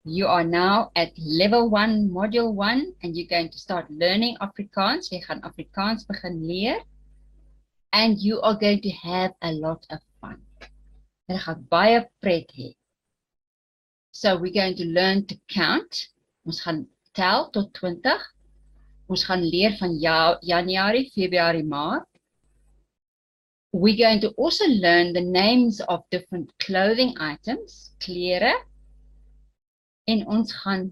You are now at level 1, module 1, and you're going to start learning Afrikaans. We gaan Afrikaans begin leer, and you are going to have a lot of fun. Jy gaan baie pret hê. So we're going to learn to count. Ons gaan tel tot 20. Ons gaan leer van Januarie, Februarie, Maart. We're going to also learn the names of different clothing items, klere. En ons gaan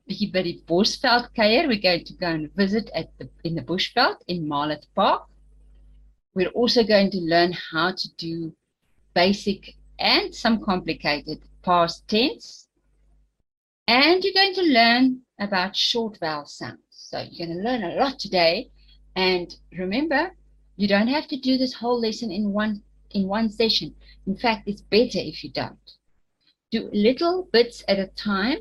bietjie by die Bosveld kuier. We're going to go and visit in the Bushveld in Marlet Park. We're also going to learn how to do basic and some complicated past tense. And you're going to learn about short vowel sounds. So you're going to learn a lot today. And remember, you don't have to do this whole lesson in one session. In fact, it's better if you don't. Do little bits at a time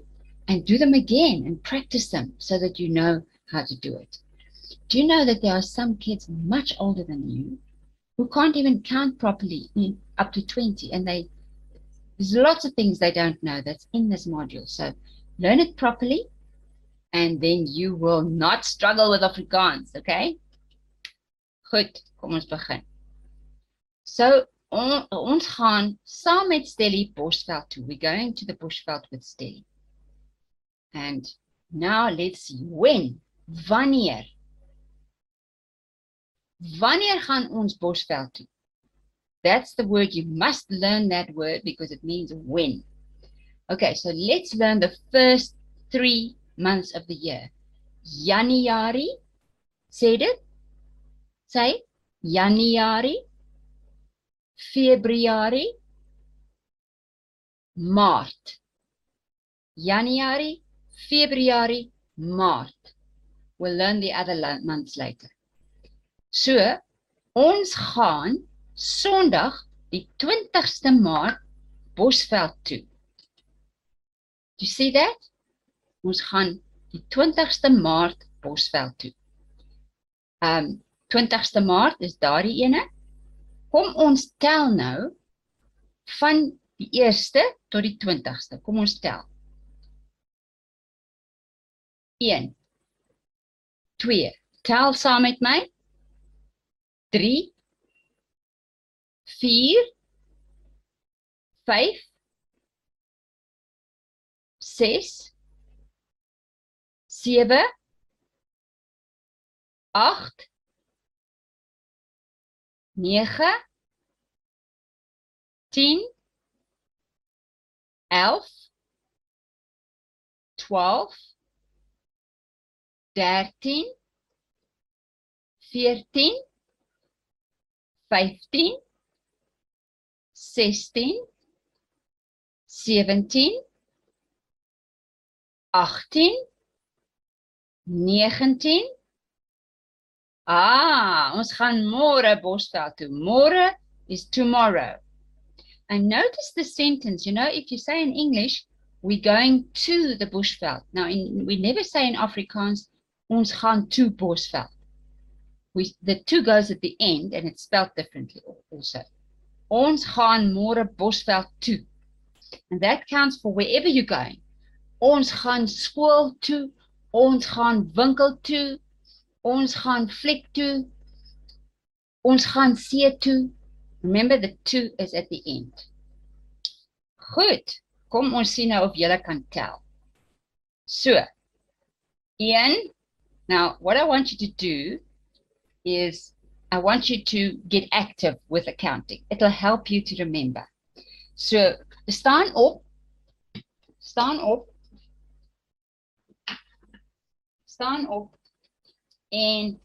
and do them again and practice them so that you know how to do it. Do you know that there are some kids much older than you who can't even count properly up to 20, and there's lots of things they don't know that's in this module. So learn it properly and then you will not struggle with Afrikaans, okay? Goed, kom ons begin. So, ons gaan saam met Stellie Bosveld toe. We're going to the Bushveld with Stellie. And now let's see. When? Wanneer? Wanneer gaan ons Bosveld toe? That's the word. You must learn that word because it means when. Okay, so let's learn the first 3 months of the year. Januarie. Say it. Say Januarie, Februarie, Maart. Januarie, Februarie, Maart. We'll learn the other months later. So, ons gaan Sondag die 20ste Maart Bosveld toe. Do you see that? Ons gaan die 20ste Maart Bosveld toe. 20ste Maart is daardie ene. Kom ons tel nou van die 1ste tot die 20ste. Kom ons tel. 1, 2, tel saam met my. 3, 4, 5, 6, 7, 8, 9, 10, 11, 12, 13, 14, 15, 16, 17, 18, 19. Ons gaan môre Bosveld toe. Môre is tomorrow. And notice the sentence, you know, if you say in English, we're going to the Bushveld. Now, we never say in Afrikaans, ons gaan to Bosveld. The to goes at the end and it's spelled differently also. Ons gaan môre Bosveld toe. And that counts for wherever you're going. Ons gaan skool toe, ons gaan winkel toe, ons gaan fliek toe, ons gaan see toe. Remember, the to is at the end. Goed, kom ons sien nou of julle kan tel. So, 1. Now, what I want you to do is, I want you to get active with the counting. It'll help you to remember. So, staan op, en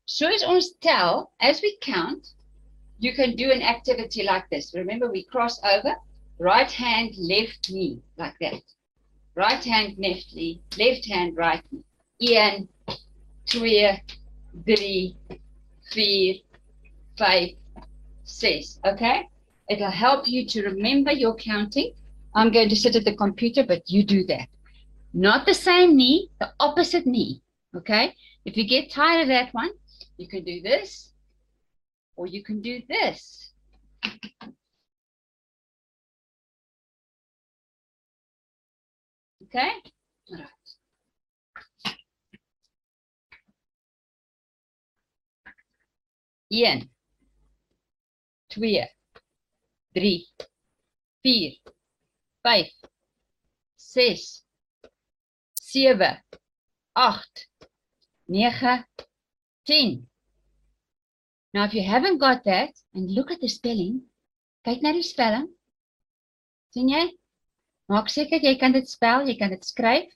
soos ons tel, as we count, you can do an activity like this. Remember, we cross over, right hand, left knee, like that. Right hand, left knee, left hand, right knee. 1, 2, 3, 4, 5, 6, okay? It'll help you to remember your counting. I'm going to sit at the computer, but you do that. Not the same knee, the opposite knee, okay? If you get tired of that one, you can do this, or you can do this. Okay? Right. 1, 2, 3, 4, 5, 6, 7, 8, 9, 10. Now, if you haven't got that, and look at the spelling, kyk na die spelling. Sien jy? Maak seker jy kan dit spel, jy kan dit skryf,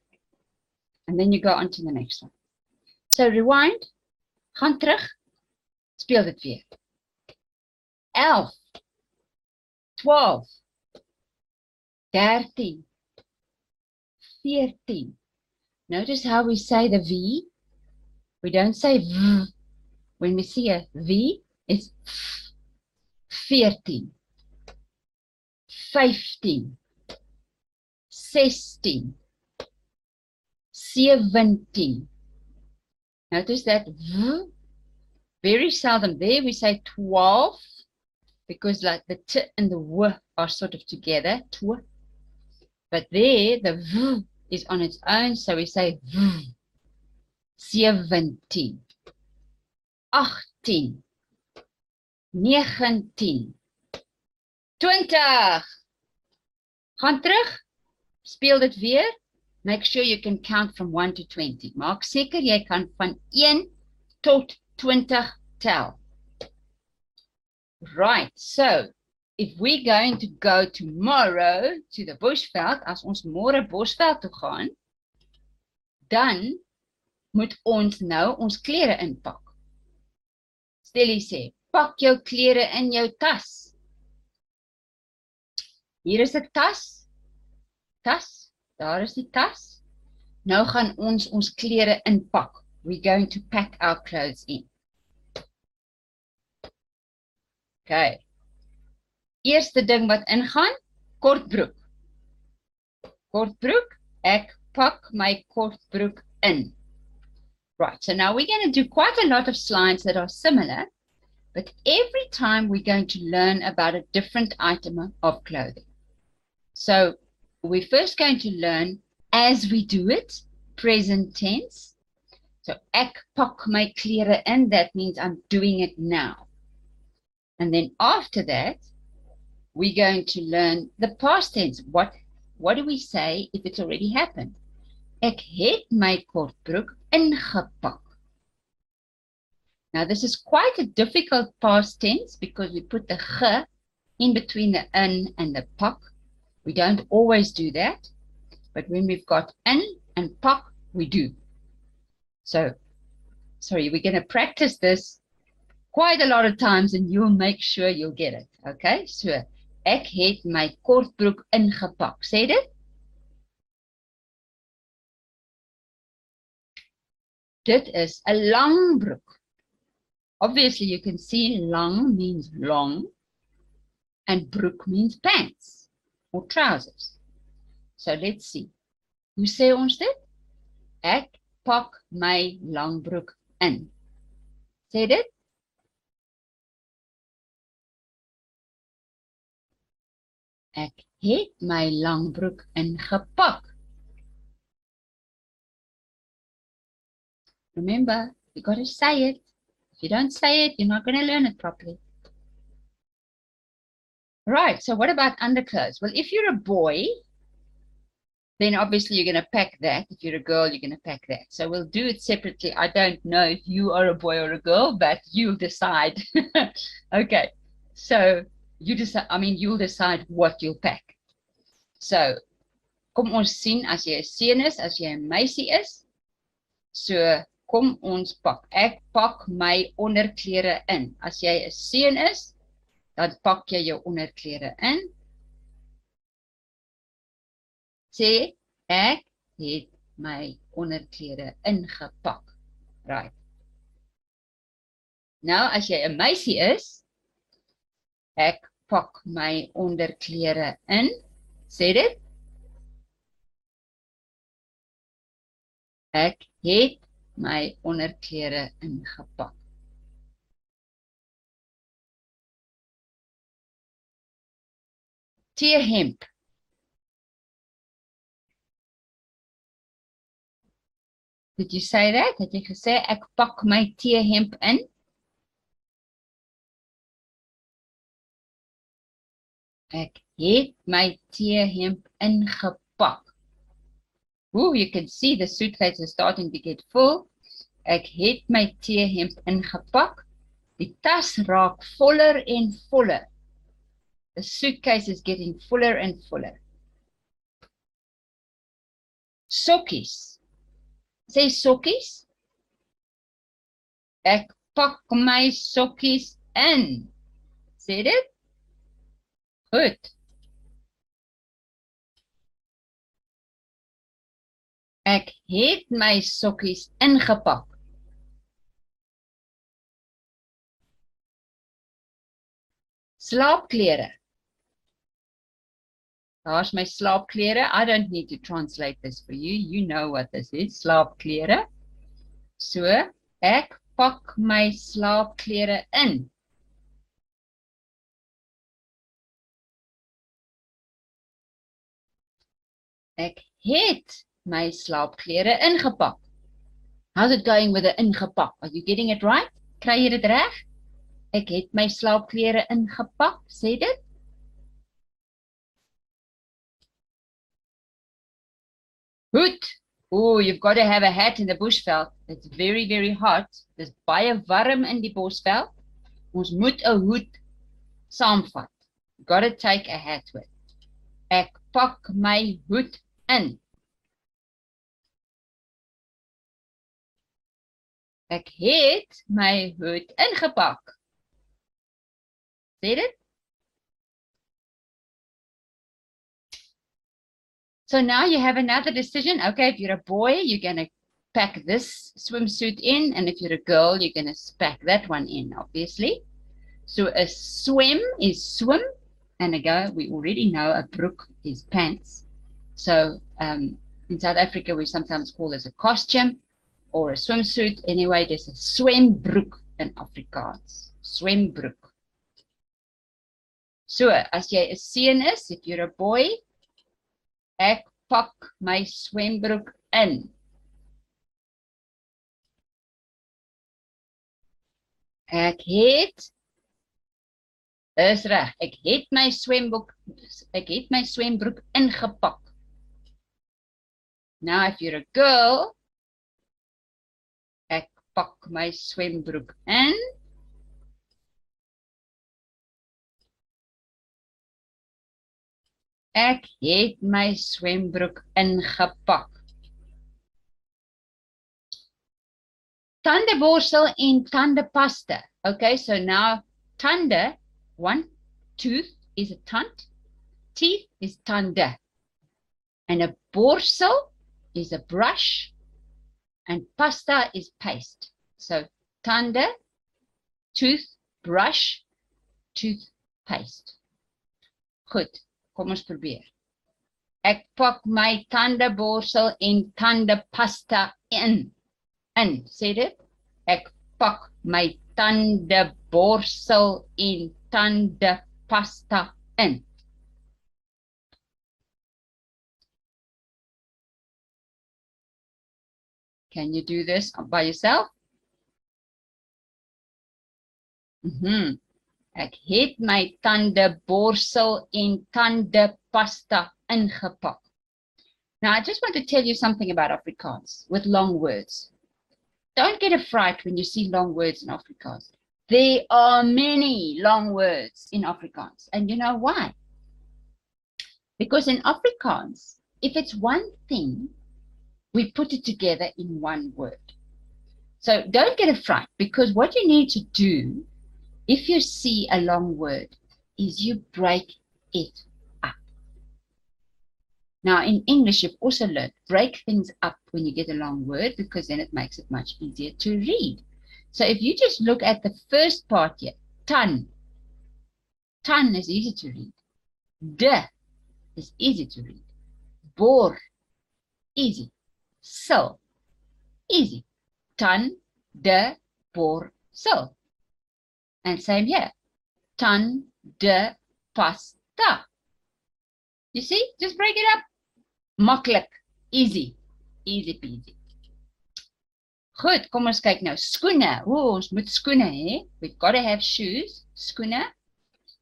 and then you go on to the next one. So rewind, gaan terug, speel dit weer. 11, 12, 13, 14. Notice how we say the V. We don't say V. When we see a V, it's 14, 15, 16, 17. Notice that V, very seldom there. We say 12 because like the T and the W are sort of together. Tw. But there, the V is on its own, so we say V. 17, 18, 19, 20. Gaan terug, speel dit weer. Make sure you can count from 1 to 20. Maak seker jy kan van 1 tot 20 tel. Right, so if we're going to go tomorrow to the bushveld, as ons môre bushveld toe gaan, dan moet ons nou ons klere inpak. Stellie sê, pak jou klere in jou tas. Hier is 'n tas. Tas, daar is die tas. Nou gaan ons klere inpak. We're going to pack our clothes in. Okay. Eerste ding wat ingaan, kortbroek. Kortbroek, ek pak my kortbroek in. Right, so now we're going to do quite a lot of slides that are similar, but every time we're going to learn about a different item of clothing. So we're first going to learn as we do it, present tense. So ek pak my klere in, that means I'm doing it now. And then after that, we're going to learn the past tense. What do we say if it's already happened? Ek het my kortbroek ingepak. Now this is quite a difficult past tense because we put the ge in between the in and the pak. We don't always do that, but when we've got in and pak, we do. So, sorry, we're going to practice this quite a lot of times and you'll make sure you'll get it. Okay, so ek het my kortbroek ingepak. Sê dit? Dit is 'n lang broek. Obviously, you can see lang means long and broek means pants or trousers. So let's see. Hoe sê ons dit? Ek pak my lang broek in. Sê dit? Ek het my lang broek ingepak. Remember, you got to say it. If you don't say it, you're not going to learn it properly. Right, so what about underclothes? Well, if you're a boy, then obviously you're going to pack that. If you're a girl, you're going to pack that. So we'll do it separately. I don't know if you are a boy or a girl, but you'll decide. Okay, so you decide, you'll decide what you'll pack. So, kom ons sien as jy 'n seun is, as jy 'n meisie is. So, kom ons pak. Ek pak my onderklere in. As jy 'n seun is, dan pak jy jou onderklere in. Sê, ek het my onderklere ingepak. Right. Nou, as jy 'n meisie is, ek pak my onderklere in. Sê dit? Ek het my onderklere ingepak. T-hemp. Did you say that? Het jy gesê ek pak my teehemp in? Ek het my teehemp ingepak. Ooh, you can see the suitcase is starting to get full. Ek het my teehemp ingepak. Die tas raak voller en voller. The suitcase is getting fuller and fuller. Sokkies. Sê sokkies. Ek pak my sokkies in. Sê dit? Goed. Ek het my sokkies ingepak. Slaapklere. Daar's my slaapklere. I don't need to translate this for you. You know what this is. Slaapklere. So, ek pak my slaapklere in. Ek het my slaapklere ingepak. How's it going with the ingepak? Are you getting it right? Kry jy dit reg? Ek het my slaapklere ingepak. Sê dit? Hoed. Oh, you've got to have a hat in the bushveld. It's very, very hot. Dis baie warm in die bosveld. Ons moet 'n hoed saamvat. Got to take a hat with. Ek pak my hoed in. Ek het my hoed ingepak. Sê dit? So now you have another decision. Okay, if you're a boy, you're going to pack this swimsuit in. And if you're a girl, you're going to pack that one in, obviously. So a swim is swim. And again, we already know a broek is pants. So in South Africa, we sometimes call this a costume or a swimsuit. Anyway, there's a swembroek in Afrikaans. Swembroek. So, as jy 'n seun is, if you're a boy, ek pak my swembroek in. Ek het, is reg, ek het my swembroek ingepak. Now, if you're a girl, ek pak my swembroek in. Ek het my swembroek ingepak. Tandeborsel en tandepasta. Okay, so now tande, one, tooth is a tand, teeth is tande. And a borsel is a brush and pasta is paste. So tande, tooth, brush, toothpaste. Goed. Kom ons probeer. Ek pak my tandeborsel en tandepasta in. Sê dit? Ek pak my tandeborsel en tandepasta in. Can you do this by yourself? Ek het my tandeborsel en tandepasta ingepak. Now, I just want to tell you something about Afrikaans with long words. Don't get a fright when you see long words in Afrikaans. There are many long words in Afrikaans. And you know why? Because in Afrikaans, if it's one thing, we put it together in one word. So don't get a fright, because what you need to do if you see a long word, is you break it up. Now, in English, you've also learned break things up when you get a long word, because then it makes it much easier to read. So if you just look at the first part here, tan. Tan is easy to read. De is easy to read. Bor, easy. Sil, easy. Tan, de, bor, sil. And same here, tandepasta. You see, just break it up. Maklik, easy, easy peasy. Goed, kom ons kyk nou. Skoene. Ons moet skoene hê. We've got to have shoes. Skoene.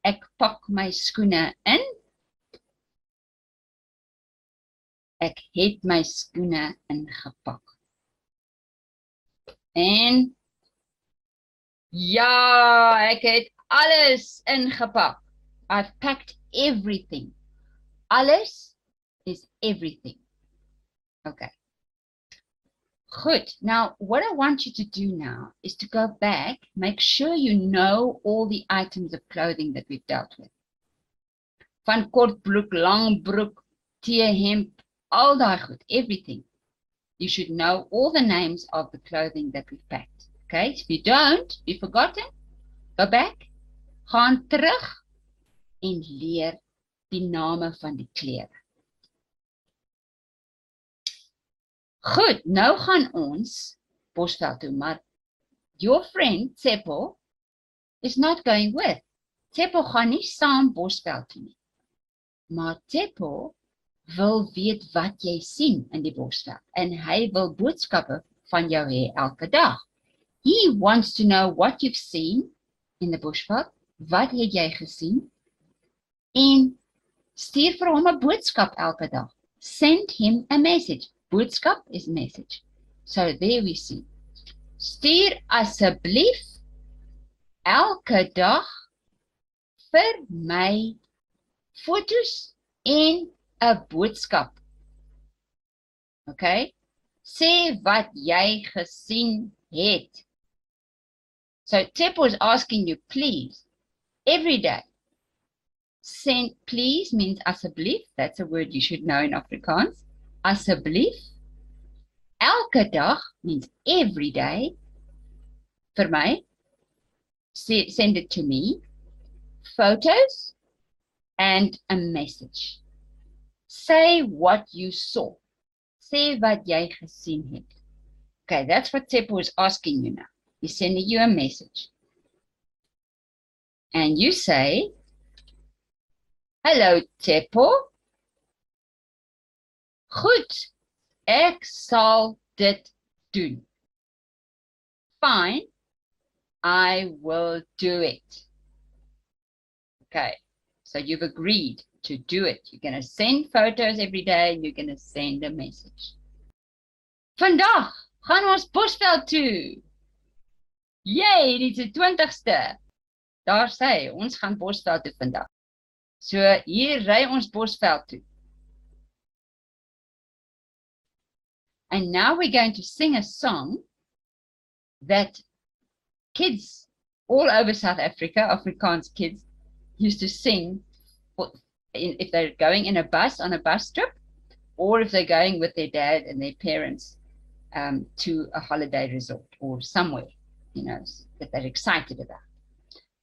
Ek pak my skoene in. Ek het my skoene ingepak. En ja, ek het alles ingepak. I've packed everything. Alles is everything. Okay. Good. Now, what I want you to do now is to go back, make sure you know all the items of clothing that we've dealt with. Van kort broek, lang broek, T-hemp, all daai goed, everything. You should know all the names of the clothing that we've packed. Okay? If you don't, you've forgotten, go back, gaan terug en leer die name van die klere. Goed, nou gaan ons Bosveld toe, maar your friend Tsepo is not going with. Tsepo gaan nie saam Bosveld toe nie. Maar Tsepo wil weet wat jy sien in die Bosveld en hy wil boodskappe van jou hê elke dag. He wants to know what you've seen in the Bosveld, wat het jy gesien en stuur vir hom 'n boodskap elke dag. Send him a message. Boodskap is message. So there we see. Stuur asseblief elke dag vir my foto's en 'n boodskap. Okay? Sê wat jy gesien het. So Tsepo is asking you, please, every day. Send, please means asseblief. That's a word you should know in Afrikaans. Asseblief. Elke dag means every day. Vir my. Send it to me. Photos and a message. Say what you saw. Sê wat jy gesien het. Okay, that's what Tsepo is asking you now. He's sending you a message. And you say, hello Tsepo. Goed, ek sal dit doen. Fine, I will do it. Okay, so you've agreed to do it. You're going to send photos every day and you're going to send a message. Vandag gaan ons Bosveld toe. Yay, dit is die 20ste. Daar sê, ons gaan Bosveld toe vandag. So hier ry ons Bosveld toe. And now we're going to sing a song that kids all over South Africa, Afrikaans kids, used to sing if they're going in a bus, on a bus trip, or if they're going with their dad and their parents to a holiday resort or somewhere, you know, that they're excited about.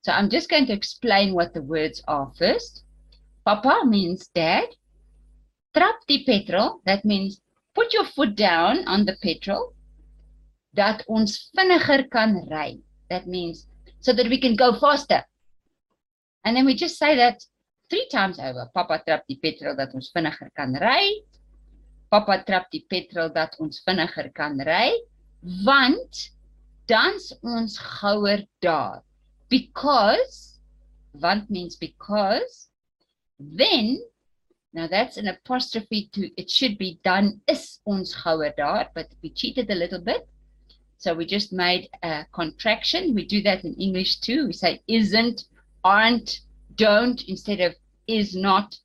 So I'm just going to explain what the words are first. Papa means dad. Trap die petrol, that means put your foot down on the petrol, dat ons vinniger kan ry. That means so that we can go faster. And then we just say that 3 times over. Papa trap die petrol dat ons vinniger kan ry. Papa trap die petrol dat ons vinniger kan ry. Want dan's ons gouer daar. Because, want means because, then, now that's an apostrophe to, it should be done is ons gouer daar, but we cheated a little bit. So we just made a contraction. We do that in English too. We say isn't, aren't, don't, instead of is not,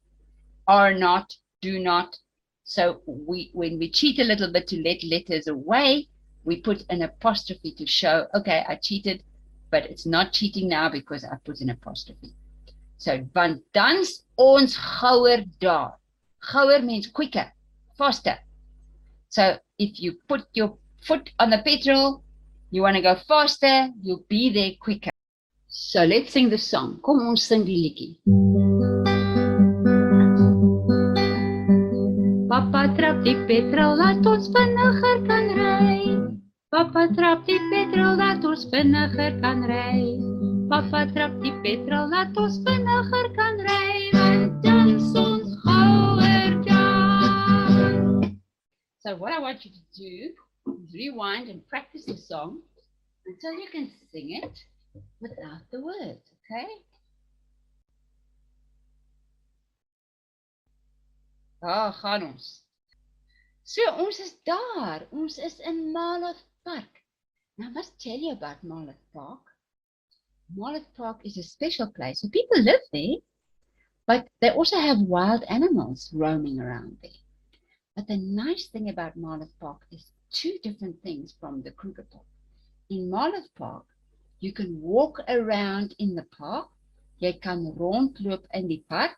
are not, do not. So when we cheat a little bit to let letters away, we put an apostrophe to show, okay, I cheated, but it's not cheating now because I put an apostrophe. So, want dan's ons gouer daar. Gouer means quicker, faster. So, if you put your foot on the petrol, you want to go faster, you'll be there quicker. So, let's sing the song. Kom ons sing die liedjie. Papa trap die petrol, laat ons vinniger kan ry. Papa trap die petrol, laat ons vinniger kan ry. Papa trap die petrol, laat ons vinniger kan ry. Want dan's ons gouer daar. So what I want you to do Rewind and practice the song until you can sing it without the words, okay? Daar gaan ons. So, ons is daar. Ons is in Malloth Park. Now, I must tell you about Malloth Park. Malloth Park is a special place. So people live there, but they also have wild animals roaming around there. But the nice thing about Malloth Park is two different things from the Kruger Park. In Malloth Park, you can walk around in the park. Jy kan rondloop in die park.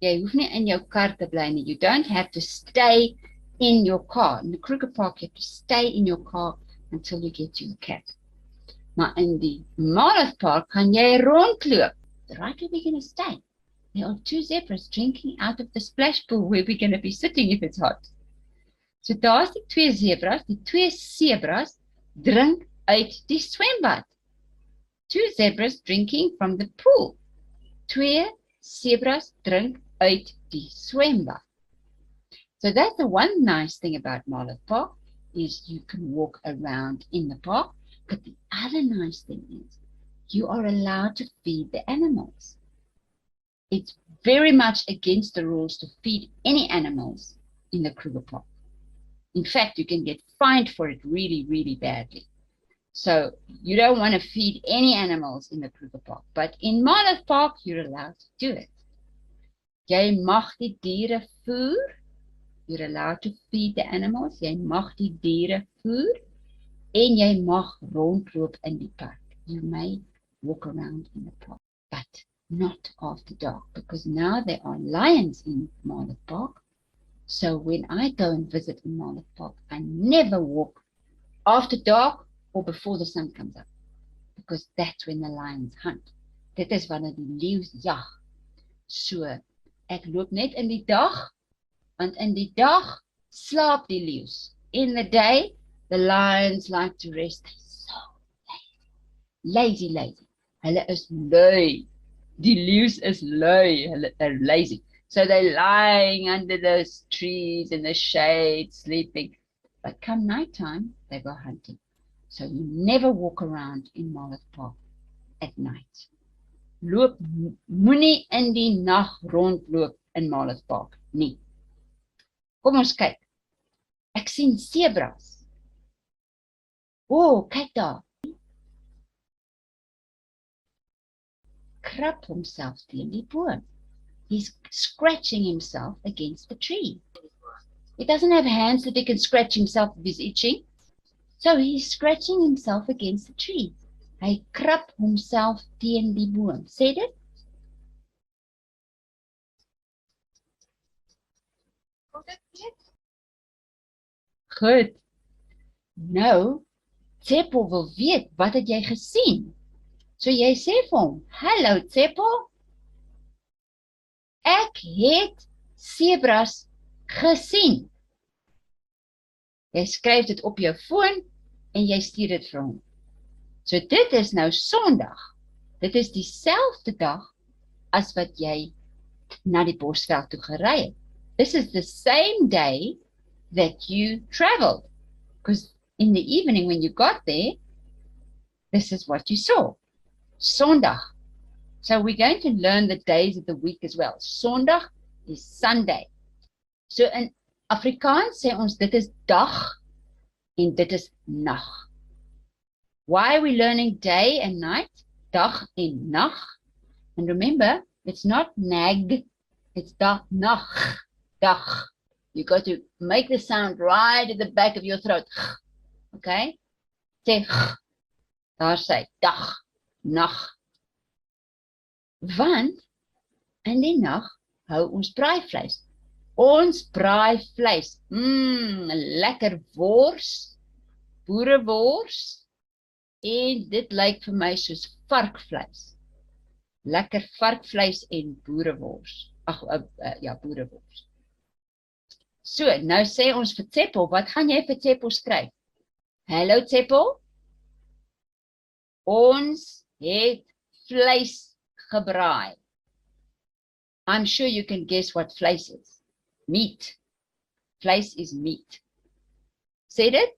Jy hoef nie in jou kar te bly nie. You don't have to stay in your car. In the Kruger Park, you have to stay in your car until you get to your cat. Maar in die Malloth Park kan jy rondloop. Right where we're going to stay. There are two zebras drinking out of the splash pool where we're going to be sitting if it's hot. So daar's die twee zebras. Die twee zebras drink uit die swembad. Two zebras drinking from the pool. Twee zebras drink uit die swembad. So that's the one nice thing about Malloth Park is you can walk around in the park. But the other nice thing is you are allowed to feed the animals. It's very much against the rules to feed any animals in the Kruger Park. In fact, you can get fined for it really, really badly. So you don't want to feed any animals in the Kruger Park. But in Malloth Park, you're allowed to do it. Jy mag die diere voer. You're allowed to feed the animals. Jy mag die diere voer. En jy mag rondloop in die park. You may walk around in the park. But not after dark. Because now there are lions in Malloth Park. So when I go and visit in Malloth Park, I never walk after dark or before the sun comes up. Because that's when the lions hunt. Dit is wanneer die leeu's jag. So, ek loop net in die dag, want in die dag slaap die leeu's. In the day, the lions like to rest. They're so lazy. Lazy. Hulle is lui. Die leeu's is lui. They're lazy. So they're lying under those trees in the shade, sleeping. But come nighttime, they go hunting. So you never walk around in Malloth Park at night. Loop moenie in die nag rondloop in Malloth Park nie. Kom ons kyk. Ek sien zebras. Kyk daar. Krap homself teen die boom. He's scratching himself against the tree. He doesn't have hands that he can scratch himself if he's itching. So he's scratching himself against the tree. Hy krap homself teen die boom. Sê dit? Goed. Nou, Tsepo wil weet, wat het jy gesien? So jy sê vir hom, hallo Tsepo, ek het zebras gesien. Jy skryf dit op jou foon en jy stuur dit vir hom. So dit is nou Sondag. Dit is dieselfde dag as wat jy na die bosveld toe gery het. This is the same day that you traveled. Because in the evening when you got there, this is what you saw. Sondag. So we're going to learn the days of the week as well. Sondag is Sunday. So in Afrikaans sê ons dit is dag en dit is nag. Why are we learning day and night? Dag en nag. And remember, it's not nag, it's dag, nag, dag. You got to make the sound right at the back of your throat. Okay? Sê daar sê dag, nag. Want in die nag hou ons braaivleis. Ons braaivleis. Lekker wors, boerewors. En dit lyk vir my soos varkvleis. Lekker varkvleis en boerewors. Boerewors. So, nou sê ons vir Tsepo, wat gaan jy vir Tsepo skryf? Hallo Tsepo. Ons het vleis gebraai. I'm sure you can guess what vleis is. Meat. Vleis is meat. Sê dit?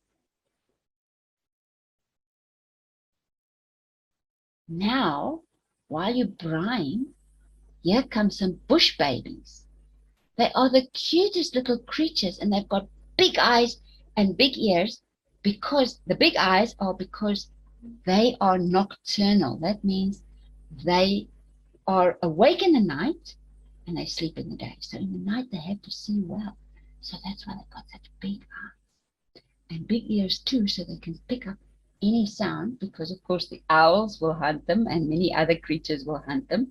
Now, while you're braaiing, here come some bush babies. They are the cutest little creatures, and they've got big eyes and big ears, because the big eyes are because they are nocturnal. That means they are awake in the night and they sleep in the day. So in the night they have to see well. So that's why they've got such big eyes and big ears too, so they can pick up any sound, because of course the owls will hunt them and many other creatures will hunt them.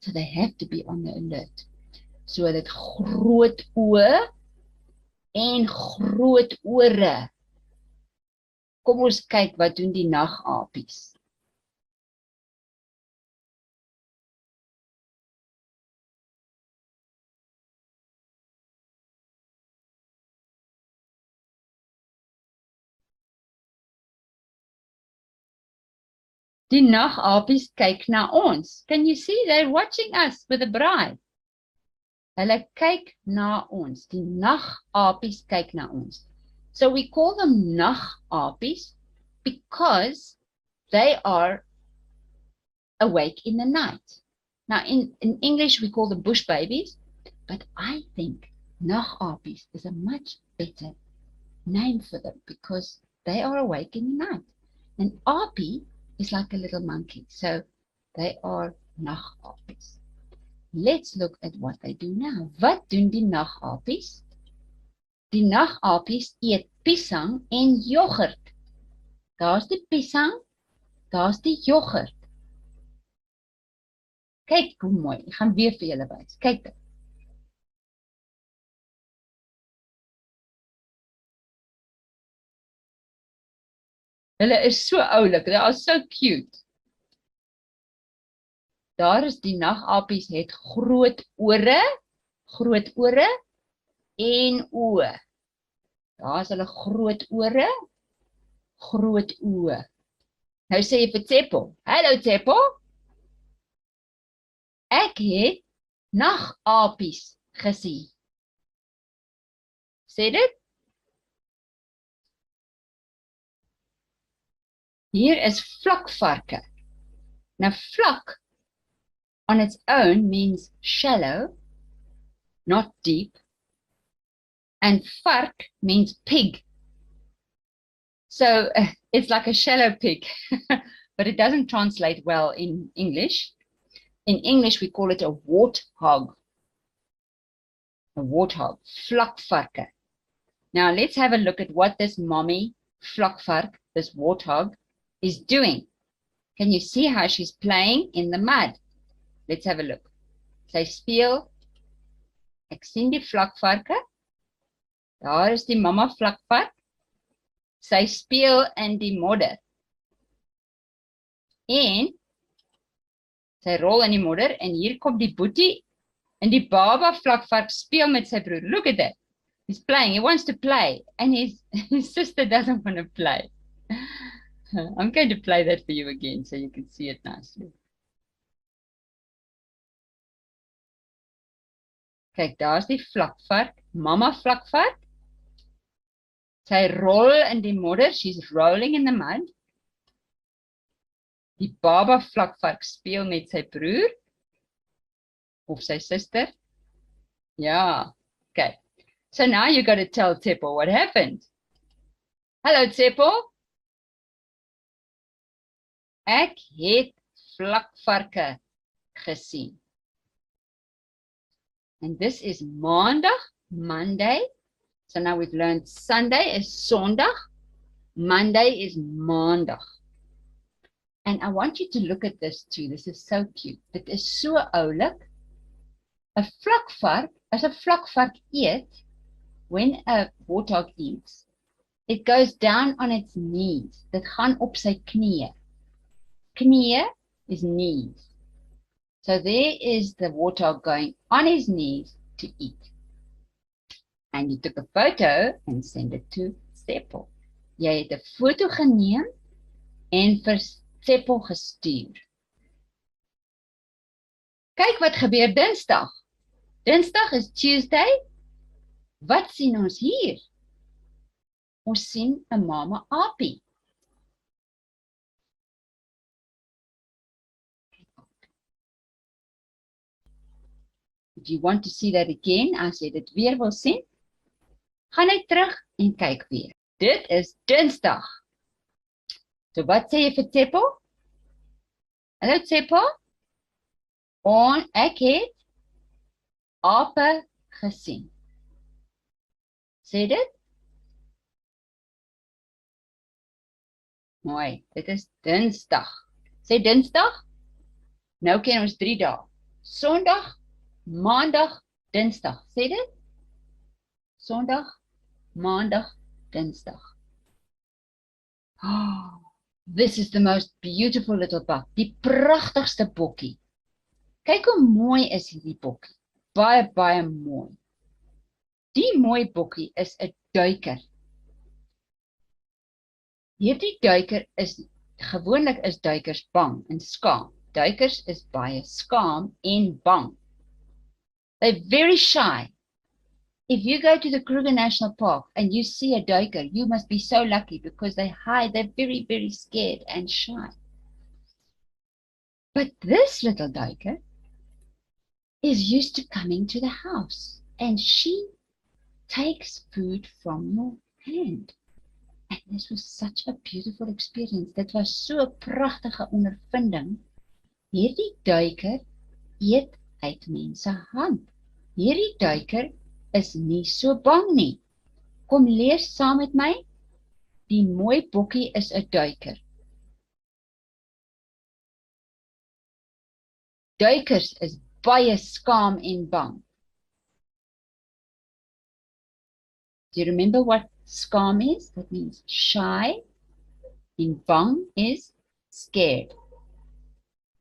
So they have to be on the alert. So dit groot oë en groot ore. Kom ons kyk wat doen die nagapies. Die nagapies kyk na ons. Can you see? They're watching us with a braai. Hulle kyk na ons. Die nagapies kyk na ons. So we call them nagapies because they are awake in the night. Now in English we call them bush babies, but I think nagapies is a much better name for them because they are awake in the night. And apie is like a little monkey, so they are nagapies. Let's look at what they do now. Wat doen die nagapies? Die nagapies eet piesang en yoghurt. Daar's die piesang, daar's die yoghurt. Kyk hoe mooi. Ek gaan weer vir julle wys. Kyk dit. Hulle is so oulik. They are so cute. Daar is die nagapies het groot ore en oë. Daar is hulle groot ore, groot oë. Nou sê jy vir Tsepo, hallo Tsepo. Ek het nagapies gesien. Sê dit? Hier is vlakvarke. Now vlak on its own means shallow, not deep. And vark means pig. So it's like a shallow pig, but it doesn't translate well in English. In English, we call it a warthog. A warthog, vlakvarke. Now let's have a look at what this mommy vlakvark, this warthog, is doing. Can you see how she's playing in the mud? Let's have a look. Sy speel. Ek sien die vlakvarke. Daar is die mama vlakvark. Sy speel in die modder. En sy rol in die modder en hier kom die boetie en die baba vlakvark speel met sy broer. Look at that. He's playing. He wants to play and his sister doesn't want to play. I'm going to play that for you again so you can see it nicely. Kyk, daar's die vlakvark, mama vlakvark. Sy rol in die modder, she's rolling in the mud. Die baba vlakvark speel met sy broer of sy suster. Ja, okay. So now you got to tell Tsepo what happened. Hello Tsepo. Ek het vlakvarke gesien. And this is maandag, Monday. So now we've learned Sunday is Sondag. Monday is maandag. And I want you to look at this too. This is so cute. Dit is so oulik. A vlakvark, as a vlakvark eet, when a warthog eats, it goes down on its knees. Dit gaan op sy knieë. Knieë is knees. So there is the warthog going on his knees to eat. And you took a photo and sent it to Tsepo. Jy het 'n foto geneem en vir Tsepo gestuur. Kyk wat gebeur Dinsdag. Dinsdag is Tuesday. Wat sien ons hier? Ons sien 'n mama apie. If you want to see that again, as jy dit weer wil sien, gaan net terug en kyk weer. Dit is Dinsdag. So wat sê jy vir Tsepo? Hallo Tsepo? Ek het ape gesien. Sê dit? Mooi, dit is Dinsdag. Sê Dinsdag? Nou ken ons 3 dae. Sondag, Maandag, Dinsdag. Sê dit? Sondag, Maandag, Dinsdag. Oh, this is the most beautiful little buck. Die pragtigste bokkie. Kyk hoe mooi is hierdie bokkie. Baie, baie mooi. Die mooi bokkie is 'n duiker. Hierdie duiker is, gewoonlik is duikers bang en skaam. Duikers is baie skaam en bang. They're very shy. If you go to the Kruger National Park and you see a duiker, you must be so lucky because they hide. They're very, very scared and shy. But this little duiker is used to coming to the house, and she takes food from your hand. And this was such a beautiful experience. Dit was so 'n pragtige ondervinding. Hierdie duiker eet uit mense hand. Hierdie duiker is nie so bang nie. Kom lees saam met my. Die mooi bokkie is 'n duiker. Duikers is baie skaam en bang. Do you remember what skaam is? That means shy. And bang is scared.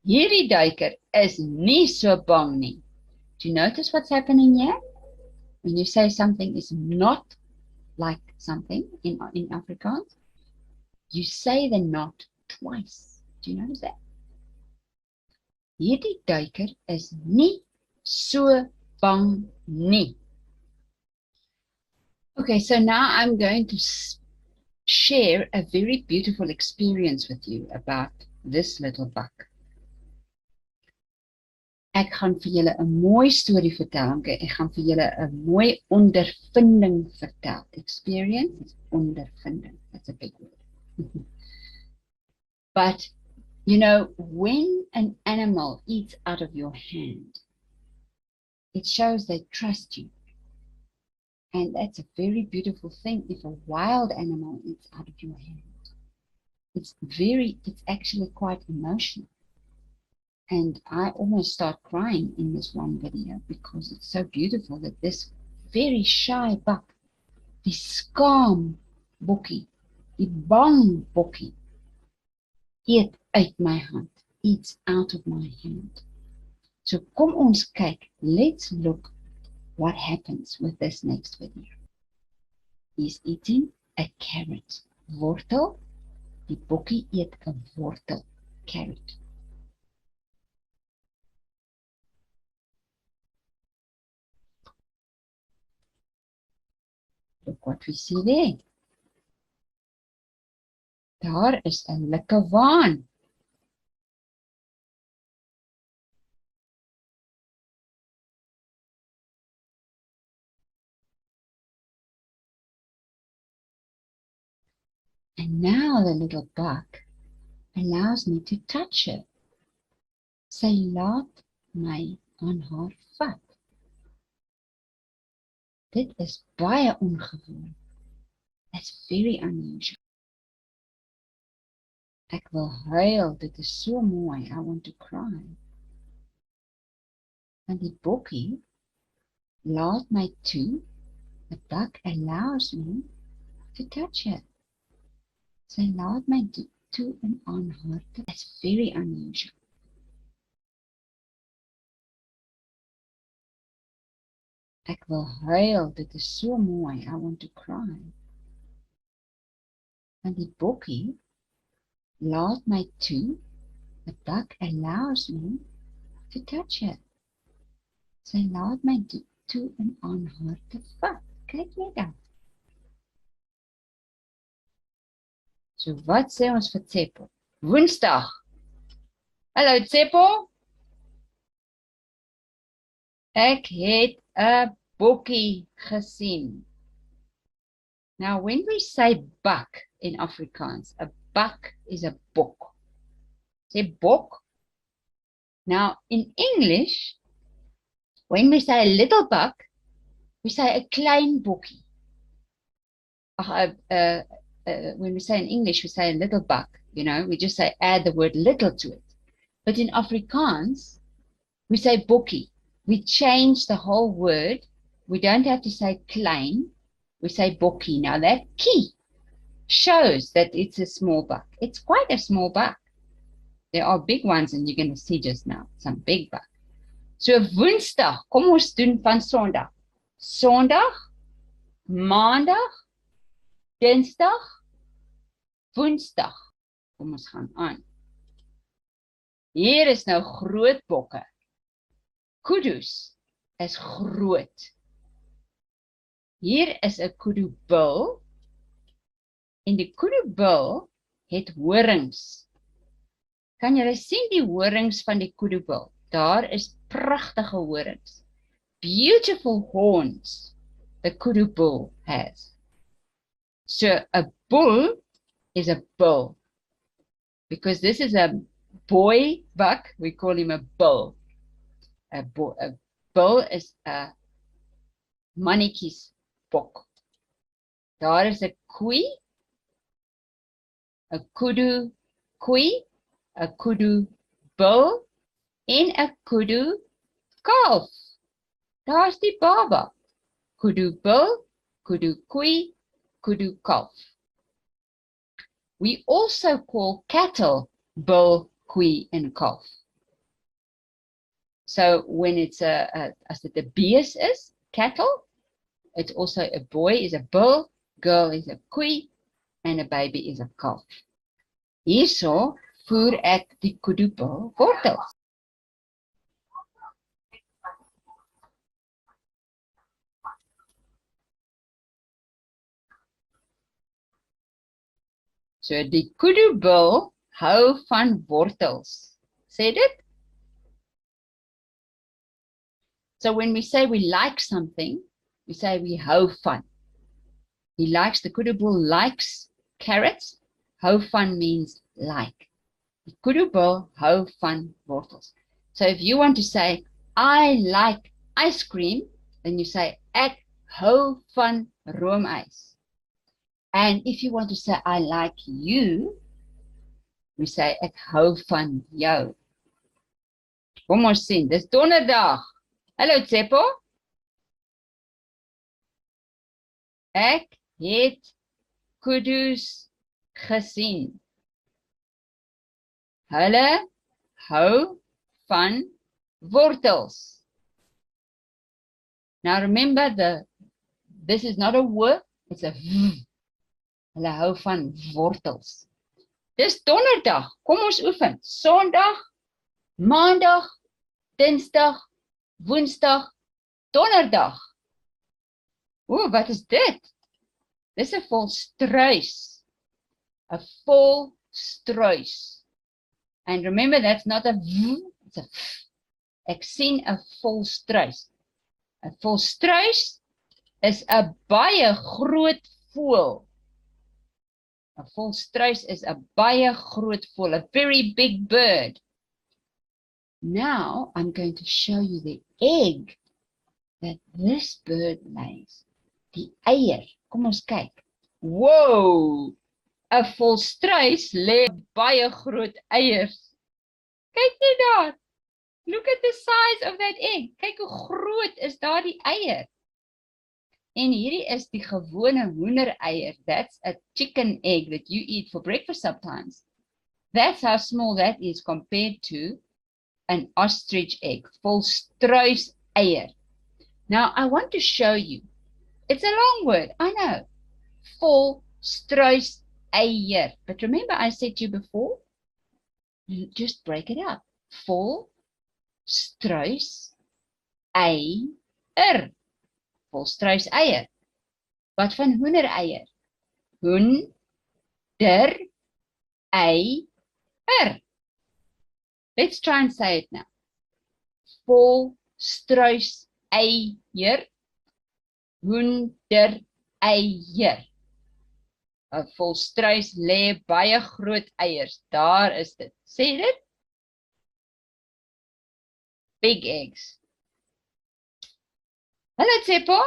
Hierdie duiker is nie so bang nie. Do you notice what's happening here? When you say something is not like something in Afrikaans, you say the not twice. Do you notice that? Hierdie duiker is nie so bang nie. Okay, so now I'm going to share a very beautiful experience with you about this little buck. Ek gaan vir julle 'n mooi storie vertel. Ek gaan vir julle 'n mooi ondervinding vertel. Experience is ondervinding. That's a big word. But, you know, when an animal eats out of your hand, it shows they trust you. And that's a very beautiful thing if a wild animal eats out of your hand. It's actually quite emotional. And I almost start crying in this one video because it's so beautiful that this very shy buck, die skaam bokkie, die bang bokkie, eet uit my hand, eats out of my hand. So kom ons kyk, let's look what happens with this next video. He's eating a carrot. Wortel, die bokkie eet 'n wortel, carrot. Look what we see there. Daar is 'n likkewaan. And now the little buck allows me to touch her. Sy laat my aan haar vat. Dit is baie ongewoon. That's very unusual. Ek wil huil, dit is so mooi, I want to cry. En die bokkie laat my toe, the buck allows me to touch her. Sy laat my toe en aan haar. That's very unusual. Ek wil huil, dit is so mooi, I want to cry. En die bokkie laat my toe, the buck allows me to touch her. Sy laat my toe en aan haar te vat. Kyk net dan. So wat sê ons vir Tsepo? Woensdag. Hallo Tsepo. Ek het 'n bokkie gesien. Now, when we say buck in Afrikaans, a buck is a bok. Say bok. Now, in English, when we say a little buck, we say a klein bokkie. When we say in English, we say a little buck. We just say add the word little to it. But in Afrikaans, we say bokkie. We change the whole word. We don't have to say klein. We say bokkie. Now that key shows that it's a small buck. It's quite a small buck. There are big ones, and you're going to see just now some big buck. So Woensdag, kom ons doen van Sondag. Sondag, Maandag, Dinsdag, Woensdag. Kom ons gaan aan. Hier is nou groot bokke. Kudus is groot. Hier is 'n kudubil. En die kudubil het horings. Kan julle sien die horings van die kudubil? Daar is pragtige horings. Beautiful horns the kudubil has. So a bull is a bull. Because this is a boy buck, we call him a bull. A bull is a mannetjies bok. Daar is 'n koei, 'n kudu koei, 'n kudu bil en 'n kudu kalf. Daar's die baba. Kudu bil, kudu koei, kudu kalf. We also call cattle bil, koei and kalf. So when it's as it a bees is, cattle, it's also a boy is a bull, girl is a koei, and a baby is a kalf. Hierso voer ek die kudubil wortels. So die kudubil hou van wortels. Sê dit? So when we say we like something, we say we hou van. The kudubil likes carrots. Hou van means like. The kudubil hou van wortels. So if you want to say, I like ice cream, then you say, ek hou van roomys. And if you want to say, I like you, we say, ek hou van jou. Kom ons sien, dis donderdag. Hallo Tsepo. Ek het kudus gesien. Hulle hou van wortels. Now remember, this is not a w, it's a v. Hulle hou van wortels. Dis donderdag, kom ons oefen. Sondag, Maandag, Dinsdag, Woensdag, Donderdag. Ooh, wat is dit? Dis 'n volstruis. 'n volstruis. And remember, that's not a v, it's a f. Ek sien 'n volstruis. 'n Volstruis is 'n baie groot voël. 'n Volstruis is 'n baie groot voël, a very big bird. Now I'm going to show you the egg that this bird lays. Die eier. Kom ons kyk. Wow! 'n volstruis lê baie groot eiers. Kyk net daar. Look at the size of that egg. Kyk hoe groot is daardie eier. En hierdie is die gewone hoendereier. That's a chicken egg that you eat for breakfast sometimes. That's how small that is compared to an ostrich egg. Volstruis eier. Now I want to show you. It's a long word, I know. Volstruis eier. But remember I said to you before, you just break it up. Volstruis eier. Volstruis eier. Wat van hoendereier? Hoender eier. Let's try and say it now. Volstruis struiseier, hoendereier. 'n Volstruis lê baie groot eiers. Daar is dit. Sê dit? Big eggs. Hallo Tsepo.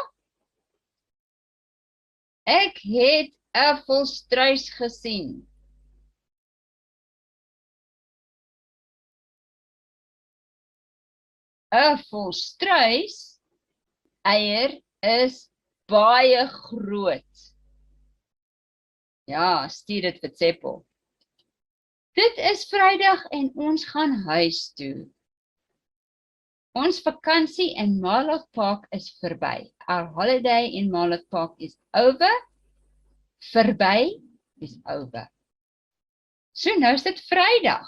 Ek het 'n volstruis gesien. Een volstruis eier is baie groot. Ja, stuur dit vir Tsepo. Dit is Vrydag en ons gaan huis toe. Ons vakansie in Marlow Park is verby. Our holiday in Marlow Park is over. Verby is over. So nou is dit Vrydag.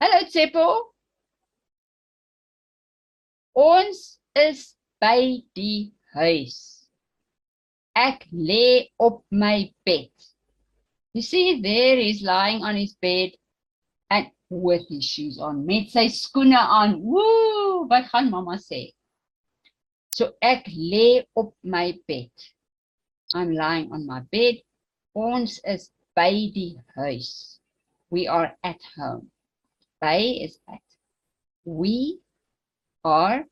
Hallo Tsepo. Ons is by die huis. Ek lê op my bed. You see, there he's lying on his bed and with his shoes on, met sy skoene aan. Woe, wat gaan mama sê? So ek lê op my bed. I'm lying on my bed. Ons is by die huis. We are at home. By is at. We are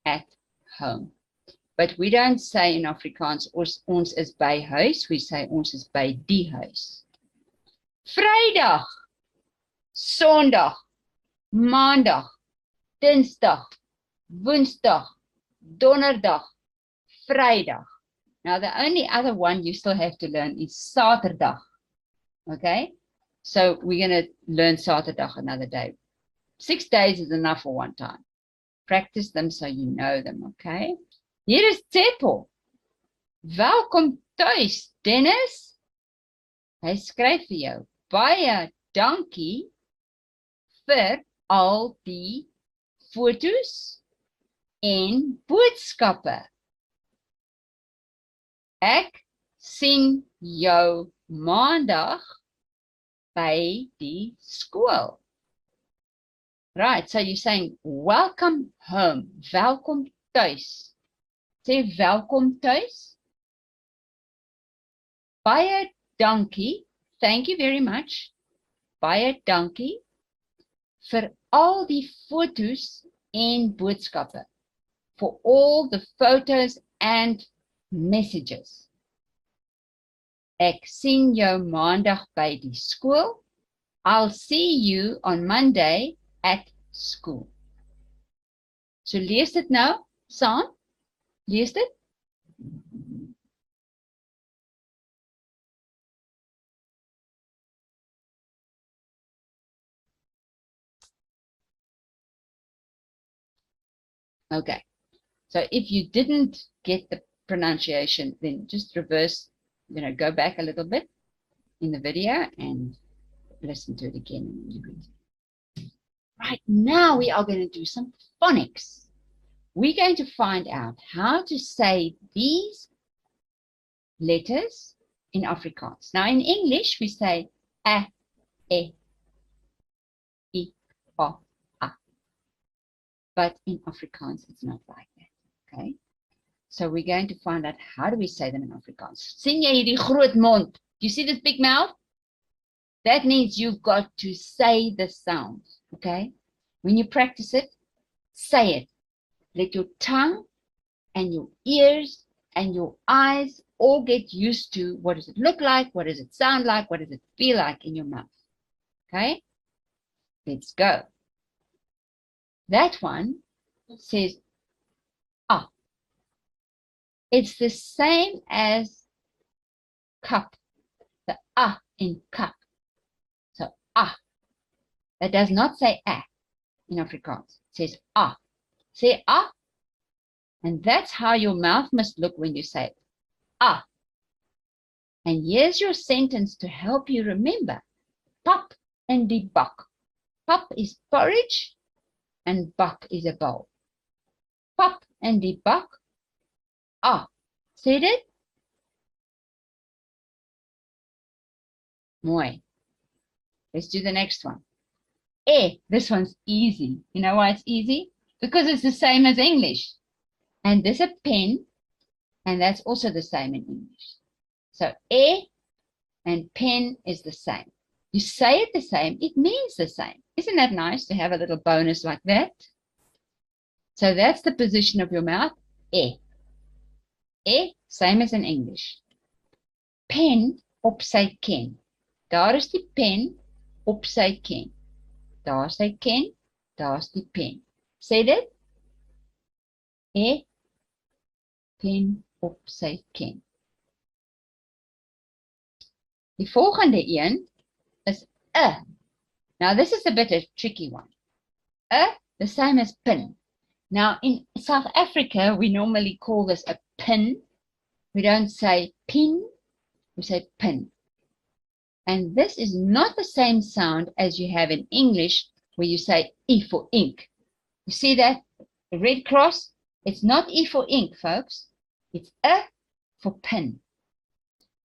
at home. But we don't say in Afrikaans, ons is by huis. We say ons is by die huis. Vrydag, Sondag, Maandag, Dinsdag, Woensdag, Donderdag, Vrydag. Now the only other one you still have to learn is Saterdag. Okay? So we're going to learn Saterdag another day. 6 days is enough for one time. Practice them so you know them, okay? Hier is Tsepo. Welkom thuis, Dennis. Hy skryf vir jou. Baie dankie vir al die foto's en boodskappe. Ek sien jou Maandag by die skool. Right, so you're saying, welcome home. Welkom thuis. Say, welkom thuis. Baie dankie. Thank you very much. Baie dankie vir al die foto's en boodskappe. For all the photos and messages. Ek sien jou Maandag by die skool. I'll see you on Monday at school. So lees dit nou, saam. Lees dit. Okay. So if you didn't get the pronunciation, then just reverse, go back a little bit in the video and listen to it again and you read it. Right, now we are going to do some phonics. We're going to find out how to say these letters in Afrikaans. Now in English we say a, e, I, o, a. But in Afrikaans it's not like that, okay? So we're going to find out how do we say them in Afrikaans. Sien jy hierdie groot mond? Do you see this big mouth? That means you've got to say the sounds, okay? When you practice it, say it. Let your tongue and your ears and your eyes all get used to what does it look like, what does it sound like, what does it feel like in your mouth, okay? Let's go. That one says, ah. It's the same as cup, the ah in cup. So ah, that does not say ah in Afrikaans. It says ah. Say ah, and that's how your mouth must look when you say it. Ah. And here's your sentence to help you remember. Pap and die bak. Pap is porridge and bak is a bowl. Pap and die bak. Ah, say it. Mooi. Let's do the next one. Eh, this one's easy. You know why it's easy? because it's the same as English. And this is a pen, and that's also the same in English. So and pen is the same. You say it the same, it means the same. Isn't that nice to have a little bonus like that? So that's the position of your mouth. Same as in English. Pen op sy ken. Daar is die pen op sy ken. Daar sy ken, daar's die pen. Sê dit. Pen op sy ken. Die volgende een is Now this is a bit a tricky one. The same as pin. Now in South Africa, we normally call this a pin. We don't say pin, we say pin. And this is not the same sound as you have in English, where you say E for ink. You see that? The red cross? It's not E for ink, folks. It's for pin.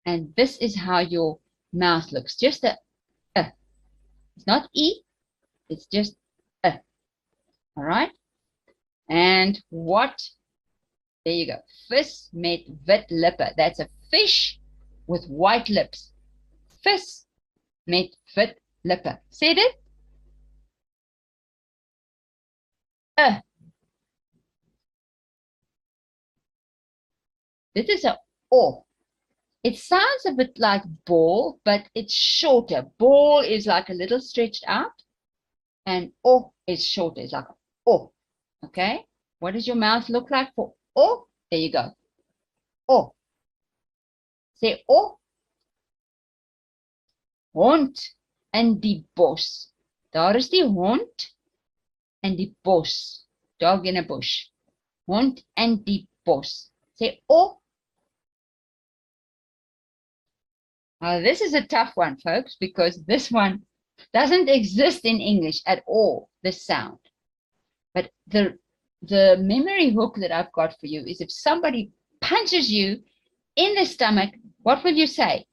And this is how your mouth looks. Just a. It's not E, it's just All right? And what? There you go. Vis met wit lippe. That's a fish with white lips. Vis met wit lippe. Sê dit? Dit is a O. It sounds a bit like ball, but it's shorter. Ball is like a little stretched out, and O is shorter. It's like O. Okay? What does your mouth look like for O? There you go. O. Say O. Hond in die bos. Daar is die hond in die bos. Dog in a bush. Hond in die bos. Say O. Now, this is a tough one, folks, because this one doesn't exist in English at all, this sound. But the memory hook that I've got for you is if somebody punches you in the stomach, what will you say?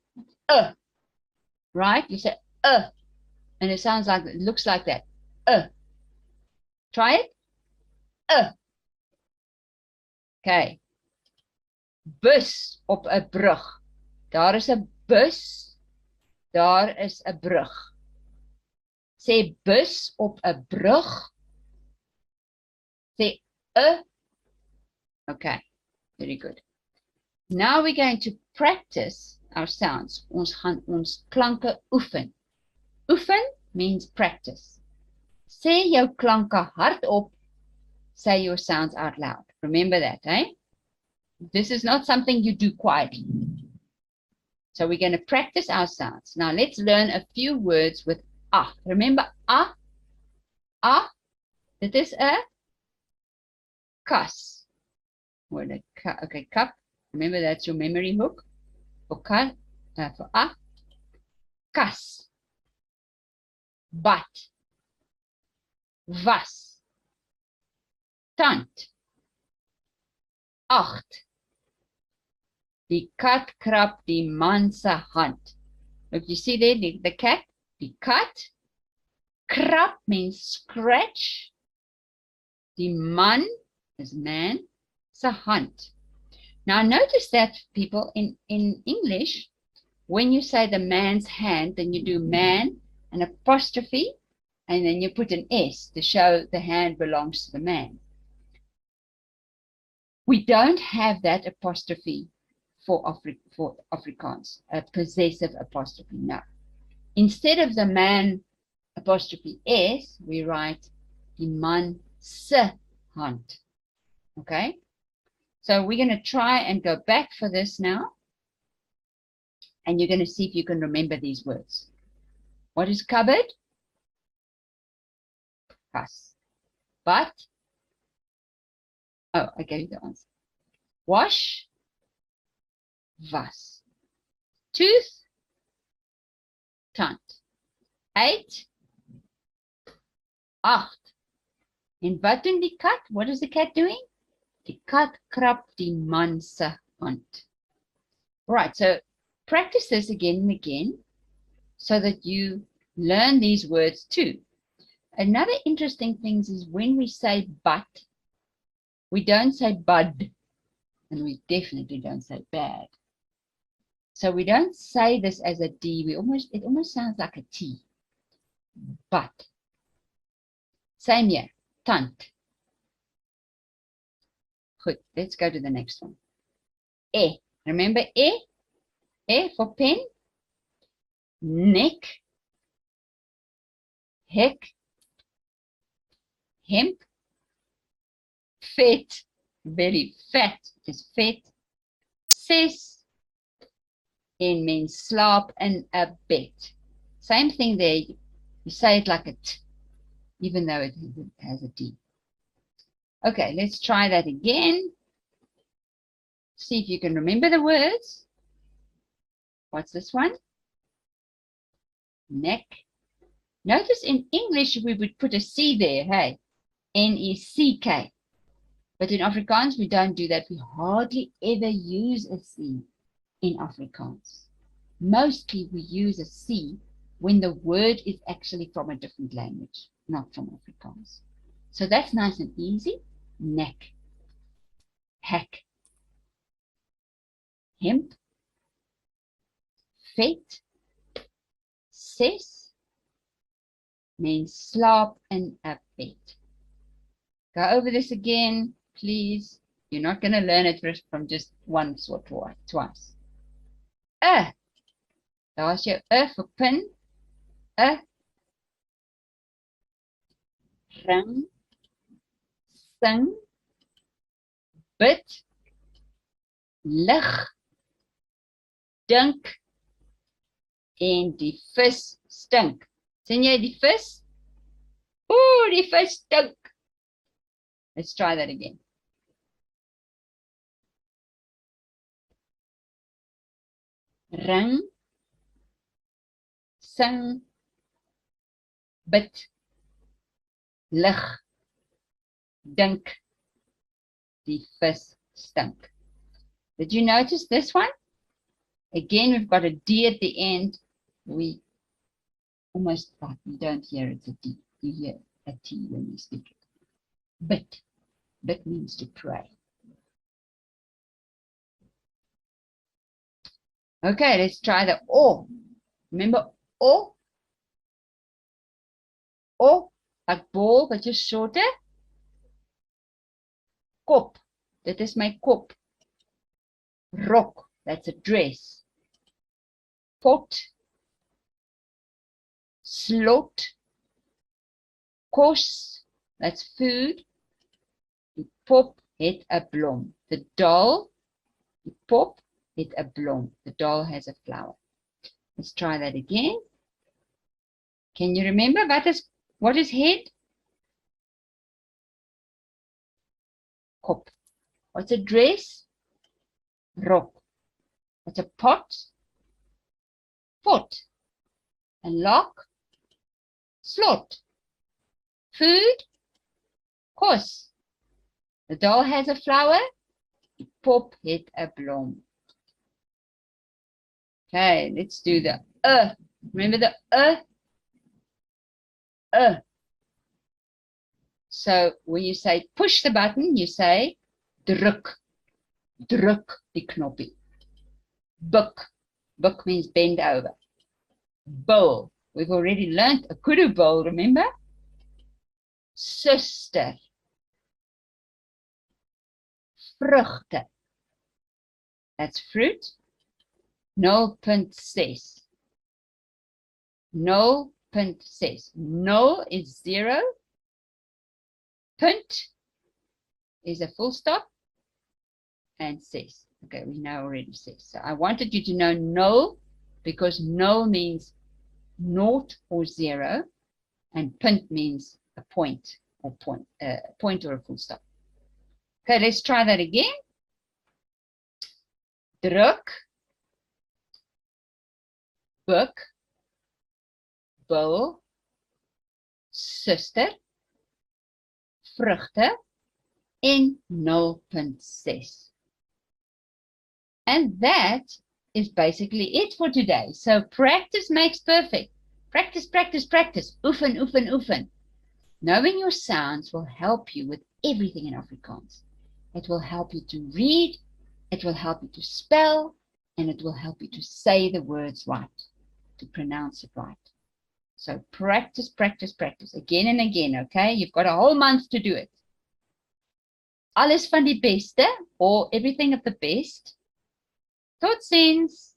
Right? You say, and it sounds like, it looks like that. Try it. Okay. Bus op 'n brug. Daar is 'n bus, daar is 'n brug. Sê bus op 'n brug. Say Okay, very good. Now we're going to practice our sounds. Ons gaan ons klanke oefen. Oefen means practice. Say jou klanke hardop, say your sounds out loud. Remember that, eh? This is not something you do quietly. So we're going to practice our sounds. Now let's learn a few words with A. Remember A? A. Dit is 'n kas. Okay, cup. Remember that's your memory hook. Okay, for A. Kas. Bad. Was. Tand. 8. Die kat krap die man se hand. Look, you see there, the cat, the cat. Krap means scratch. Die man is man, se hand. Now notice that, people, in English, when you say the man's hand, then you do man, an apostrophe, and then you put an S to show the hand belongs to the man. We don't have that apostrophe for Afrikaans, a possessive apostrophe, no. Instead of the man apostrophe S, we write die man se hand. Okay? So we're going to try and go back for this now. And you're going to see if you can remember these words. What is cupboard? Kas. But, oh, I gave you the answer. Wash. Was. Tooth. Tand. 8. 8. En wat doen die kat? What is the cat doing? Die kat krap die man se hand. Right, so practice this again and again so that you learn these words too. Another interesting thing is when we say but, we don't say bud, and we definitely don't say bad. So we don't say this as a D. It almost sounds like a T. But. Same here. Tant. Good. Let's go to the next one. E. Remember E? E for pen. Neck. Hek. Hemp. Vet. Very fat is vet. Ses. N means slaap in a bed. Same thing there. You say it like a T, even though it has a D. Okay, let's try that again. See if you can remember the words. What's this one? Neck. Notice in English we would put a C there, hey? N-E-C-K. But in Afrikaans we don't do that. We hardly ever use a C in Afrikaans. Mostly we use a C when the word is actually from a different language, not from Afrikaans. So that's nice and easy. Neck. Hek. Hemp. Vet. Ses means slaap in a bed. Go over this again, please. You're not going to learn it from just once or twice. Daar's jou vir pin. Ring. Sing. Bid. Lig. Dink. En die vis stink. Sien jy die vis? Ooh, die vis stink. Let's try that again. Ring. Sing. Bid. Lig. Dink. Die vis stink. Did you notice this one? Again, we've got a D at the end. We almost, you don't hear it's a D. You hear a T when you speak it. Bid. Bid means to pray. Okay, let's try the O. Remember O? O, like ball, but just shorter. Kop. Dit is my kop. Rok. That's a dress. Pot. Slot. Kos. That's food. Die pop het 'n blom. The doll. Die pop het 'n blom. The doll has a flower. Let's try that again. Can you remember what is head? Kop. What's a dress? Rok. What's a pot? Pot. A lock? Slot. Food? Kos. The doll has a flower. Die pop het 'n blom. Okay, let's do the Remember the So when you say push the button, you say druk. Druk die knoppie. Buk. Buk means bend over. Bowl. We've already learned a kudu bowl, remember? Suster. Vruchte. That's fruit. 0.6. 0.6. 0 is 0. Punt is a full stop. And says. Okay, we know already says. So I wanted you to know no, because no means naught or 0, and punt means a point or point or a full stop. Okay, let's try that again. Druk, book, bowl, suster, vruchte, en 0.6. And that is basically it for today. So practice makes perfect. Practice, practice, practice. Oefen, oefen, oefen. Knowing your sounds will help you with everything in Afrikaans. It will help you to read, it will help you to spell, and it will help you to say the words right, to pronounce it right. So practice, practice, practice again and again, okay? You've got a whole month to do it. Alles van die beste, or everything of the best. Tot ziens!